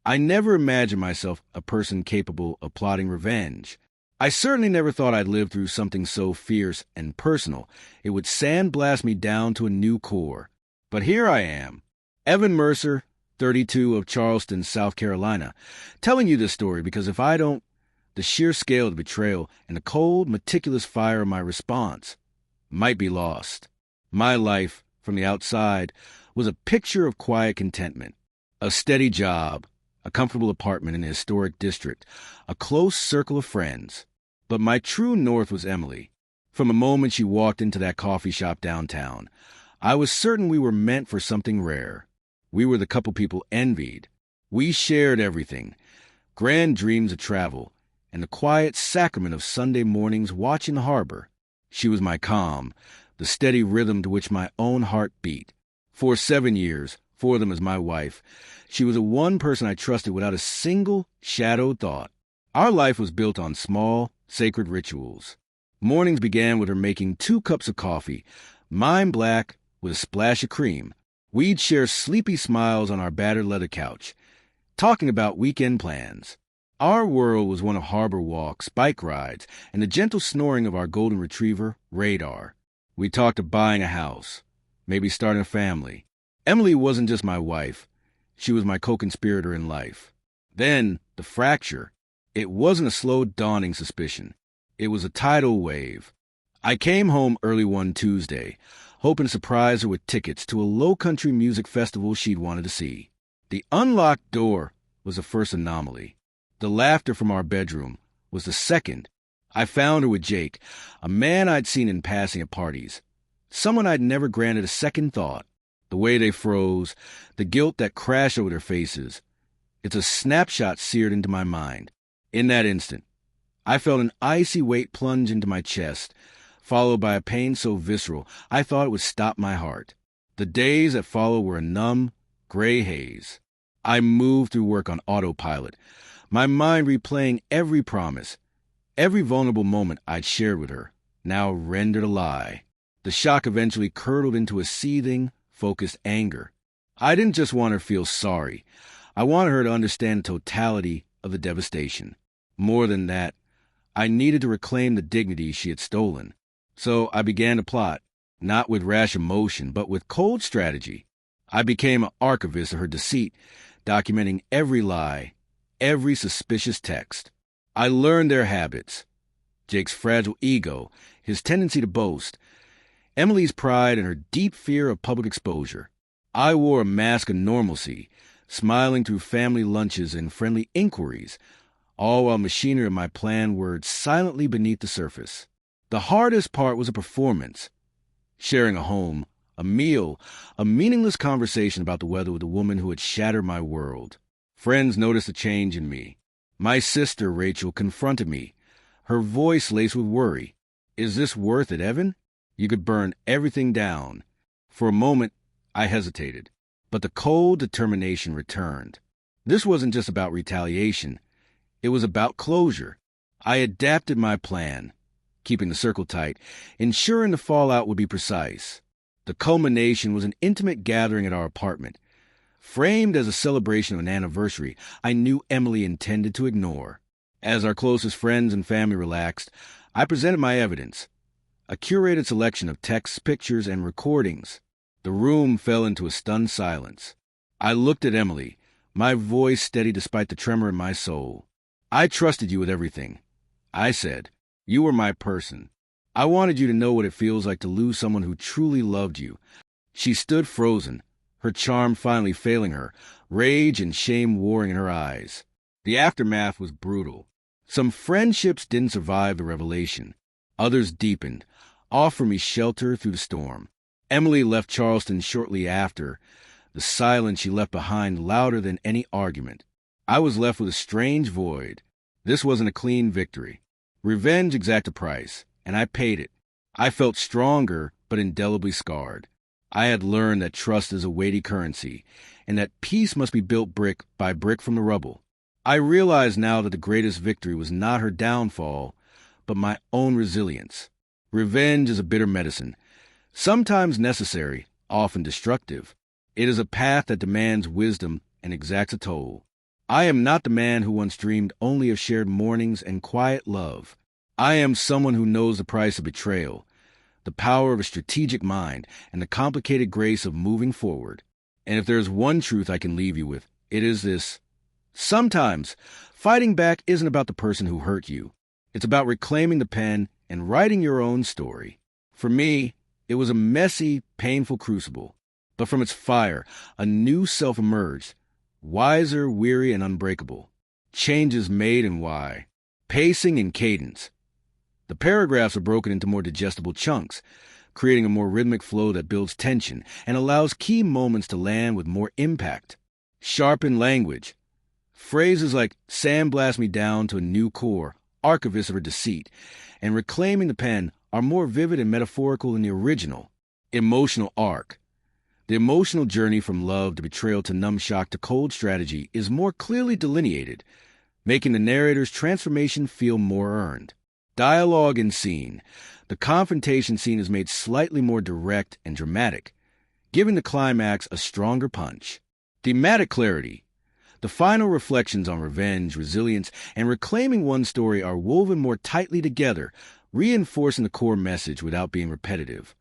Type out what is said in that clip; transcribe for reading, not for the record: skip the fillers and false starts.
I never imagined myself a person capable of plotting revenge. I certainly never thought I'd live through something so fierce and personal. It would sandblast me down to a new core. But here I am, Evan Mercer, 32 of Charleston, South Carolina, telling you this story because if I don't, the sheer scale of the betrayal and the cold, meticulous fire of my response might be lost. My life, from the outside, was a picture of quiet contentment, a steady job, a comfortable apartment in a historic district, a close circle of friends. But my true north was Emily. From the moment she walked into that coffee shop downtown, I was certain we were meant for something rare. We were the couple people envied. We shared everything, grand dreams of travel, and the quiet sacrament of Sunday mornings watching the harbor. She was my calm, the steady rhythm to which my own heart beat. For 7 years, 4 of them as my wife, she was the one person I trusted without a single shadowed thought. Our life was built on small, sacred rituals. Mornings began with her making 2 cups of coffee, mine black with a splash of cream. We'd share sleepy smiles on our battered leather couch, talking about weekend plans. Our world was one of harbor walks, bike rides, and the gentle snoring of our golden retriever, Radar. We talked of buying a house, maybe starting a family. Emily wasn't just my wife. She was my co-conspirator in life. Then, the fracture. It wasn't a slow dawning suspicion. It was a tidal wave. I came home early one Tuesday, hoping to surprise her with tickets to a low-country music festival she'd wanted to see. The unlocked door was the first anomaly. The laughter from our bedroom was the second. I found her with Jake, a man I'd seen in passing at parties, someone I'd never granted a second thought. The way they froze, the guilt that crashed over their faces. It's a snapshot seared into my mind. In that instant, I felt an icy weight plunge into my chest, followed by a pain so visceral I thought it would stop my heart. The days that followed were a numb, gray haze. I moved through work on autopilot, my mind replaying every promise, every vulnerable moment I'd shared with her, now rendered a lie. The shock eventually curdled into a seething, focused anger. I didn't just want her to feel sorry. I wanted her to understand the totality of the devastation. More than that, I needed to reclaim the dignity she had stolen. So I began to plot, not with rash emotion, but with cold strategy. I became an archivist of her deceit, documenting every lie, every suspicious text. I learned their habits. Jake's fragile ego, his tendency to boast, Emily's pride and her deep fear of public exposure. I wore a mask of normalcy, smiling through family lunches and friendly inquiries, all while machinery of my plan whirred silently beneath the surface. The hardest part was a performance. Sharing a home, a meal, a meaningless conversation about the weather with a woman who had shattered my world. Friends noticed a change in me. My sister, Rachel, confronted me, her voice laced with worry. "Is this worth it, Evan? You could burn everything down." For a moment, I hesitated, but the cold determination returned. This wasn't just about retaliation. It was about closure. I adapted my plan, keeping the circle tight, ensuring the fallout would be precise. The culmination was an intimate gathering at our apartment, framed as a celebration of an anniversary I knew Emily intended to ignore. As our closest friends and family relaxed, I presented my evidence, a curated selection of texts, pictures, and recordings. The room fell into a stunned silence. I looked at Emily, my voice steady despite the tremor in my soul. "I trusted you with everything," I said. "You were my person. I wanted you to know what it feels like to lose someone who truly loved you." She stood frozen, her charm finally failing her, rage and shame warring in her eyes. The aftermath was brutal. Some friendships didn't survive the revelation. Others deepened, offering me shelter through the storm. Emily left Charleston shortly after, the silence she left behind louder than any argument. I was left with a strange void. This wasn't a clean victory. Revenge exacted a price, and I paid it. I felt stronger, but indelibly scarred. I had learned that trust is a weighty currency, and that peace must be built brick by brick from the rubble. I realized now that the greatest victory was not her downfall, but my own resilience. Revenge is a bitter medicine, sometimes necessary, often destructive. It is a path that demands wisdom and exacts a toll. I am not the man who once dreamed only of shared mornings and quiet love. I am someone who knows the price of betrayal, the power of a strategic mind, and the complicated grace of moving forward. And if there's one truth I can leave you with, it is this. Sometimes, fighting back isn't about the person who hurt you. It's about reclaiming the pen and writing your own story. For me, it was a messy, painful crucible. But from its fire, a new self emerged, wiser, weary, and unbreakable. Changes made and why. Pacing and cadence. The paragraphs are broken into more digestible chunks, creating a more rhythmic flow that builds tension and allows key moments to land with more impact. Sharpen language. Phrases like sandblast me down to a new core, archivist of her deceit, and reclaiming the pen are more vivid and metaphorical than the original. Emotional arc. The emotional journey from love to betrayal to numb shock to cold strategy is more clearly delineated, making the narrator's transformation feel more earned. Dialogue and scene. The confrontation scene is made slightly more direct and dramatic, giving the climax a stronger punch. Thematic clarity. The final reflections on revenge, resilience, and reclaiming one's story are woven more tightly together, reinforcing the core message without being repetitive.